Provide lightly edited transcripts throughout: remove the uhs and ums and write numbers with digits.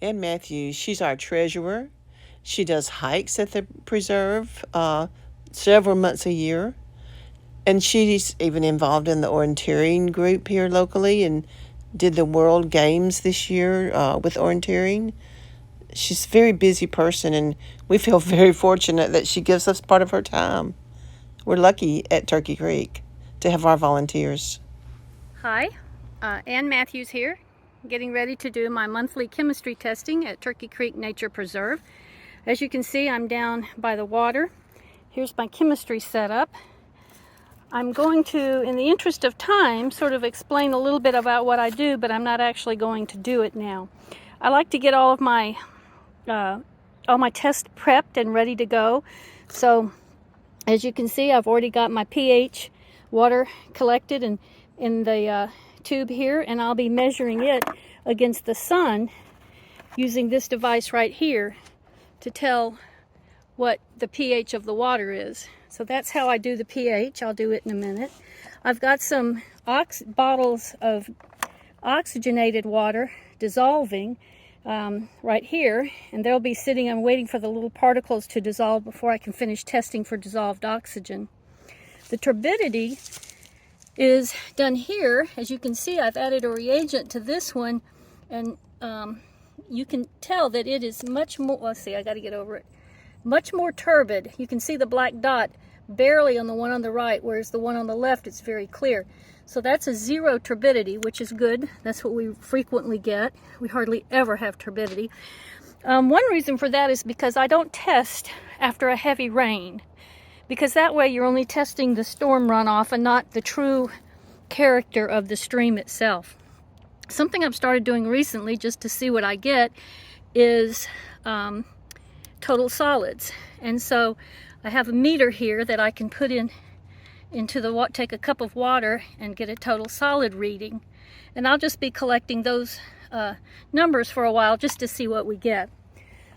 Ann Matthews, she's our treasurer. She does hikes at the preserve several months a year. And she's even involved in the orienteering group here locally and did the World Games this year with orienteering. She's a very busy person, and we feel very fortunate that she gives us part of her time. We're lucky at Turkey Creek to have our volunteers. Hi, Ann Matthews here, getting ready to do my monthly chemistry testing at Turkey Creek Nature Preserve. As you can see, I'm down by the water. Here's my chemistry setup. I'm going to, in the interest of time, sort of explain a little bit about what I do, but I'm not actually going to do it now. I like to get all my tests prepped and ready to go. So, as you can see, I've already got my pH water collected and in the tube here, and I'll be measuring it against the sun using this device right here to tell what the pH of the water is. So that's how I do the pH. I'll do it in a minute. I've got some bottles of oxygenated water dissolving right here, and they'll be sitting. I'm waiting for the little particles to dissolve before I can finish testing for dissolved oxygen. The turbidity is done here. As you can see, I've added a reagent to this one, and you can tell that it is much more, let's see, I got to get over it, much more turbid. You can see the black dot barely on the one on the right, whereas the one on the left is very clear. So that's a 0 turbidity, which is good. That's what we frequently get. We hardly ever have turbidity. One reason for that is because I don't test after a heavy rain, because that way you're only testing the storm runoff and not the true character of the stream itself. Something I've started doing recently just to see what I get is total solids. And so I have a meter here that I can put into the water, take a cup of water and get a total solid reading. And I'll just be collecting those numbers for a while just to see what we get.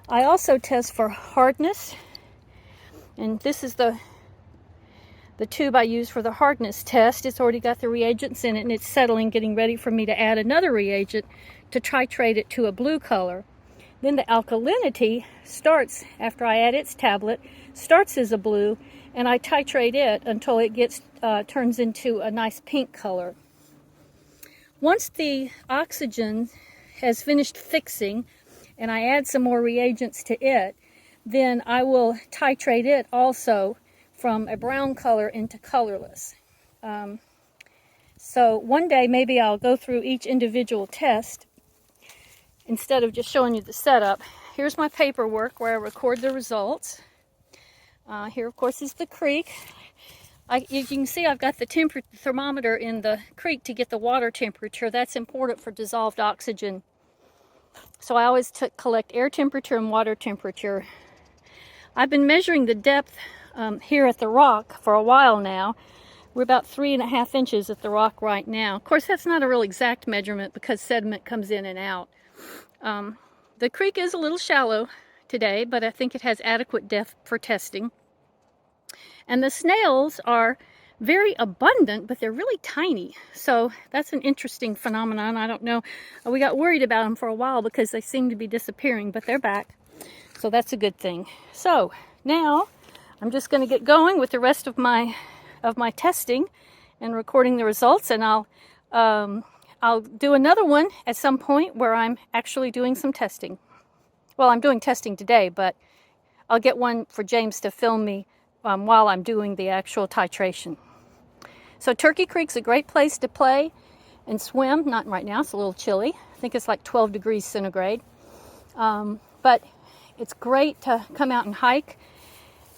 I also test for hardness, and this is the tube I use for the hardness test. It's already got the reagents in it, and it's settling, getting ready for me to add another reagent to titrate it to a blue color. Then the alkalinity starts, after I add its tablet, starts as a blue, and I titrate it until it turns into a nice pink color. Once the oxygen has finished fixing and I add some more reagents to it, then I will titrate it also from a brown color into colorless. So one day maybe I'll go through each individual test instead of just showing you the setup. Here's my paperwork where I record the results. Here, of course, is the creek. You can see I've got the thermometer in the creek to get the water temperature. That's important for dissolved oxygen. So I always collect air temperature and water temperature. I've been measuring the depth here at the rock for a while now. We're about 3.5 inches at the rock right now. Of course, that's not a real exact measurement because sediment comes in and out. The creek is a little shallow today, but I think it has adequate depth for testing. And the snails are very abundant, but they're really tiny. So that's an interesting phenomenon. I don't know. We got worried about them for a while because they seem to be disappearing, but they're back. So that's a good thing. So now I'm just going to get going with the rest of my testing and recording the results, and I'll do another one at some point where I'm actually doing some testing. Well, I'm doing testing today, but I'll get one for James to film me while I'm doing the actual titration. So Turkey Creek's a great place to play and swim. Not right now, it's a little chilly. I think it's like 12 degrees centigrade. But it's great to come out and hike.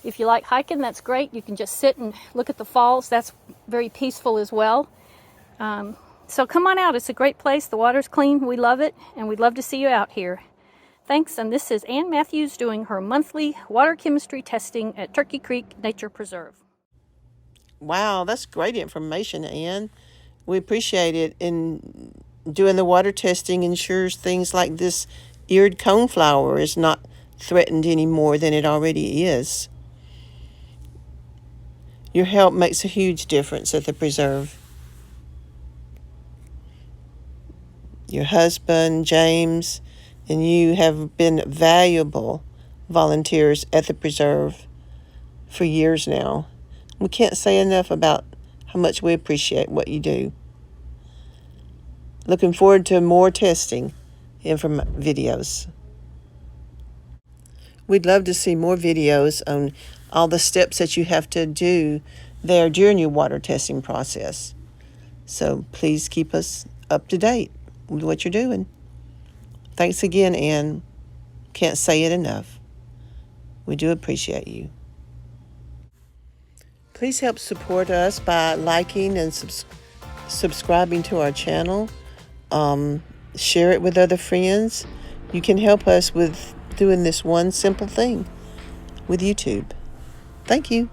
If you like hiking, that's great. You can just sit and look at the falls. That's very peaceful as well. So come on out. It's a great place. The water's clean. We love it, and we'd love to see you out here. Thanks, and this is Ann Matthews doing her monthly water chemistry testing at Turkey Creek Nature Preserve. Wow, that's great information, Ann. We appreciate it. And doing the water testing ensures things like this eared coneflower is not threatened any more than it already is. Your help makes a huge difference at the preserve. Your husband, James, and you have been valuable volunteers at the preserve for years now. We can't say enough about how much we appreciate what you do. Looking forward to more testing videos. We'd love to see more videos on all the steps that you have to do there during your water testing process. So please keep us up to date with what you're doing. Thanks again, Ann. Can't say it enough. We do appreciate you. Please help support us by liking and subscribing to our channel. Share it with other friends. You can help us with doing this one simple thing with YouTube. Thank you.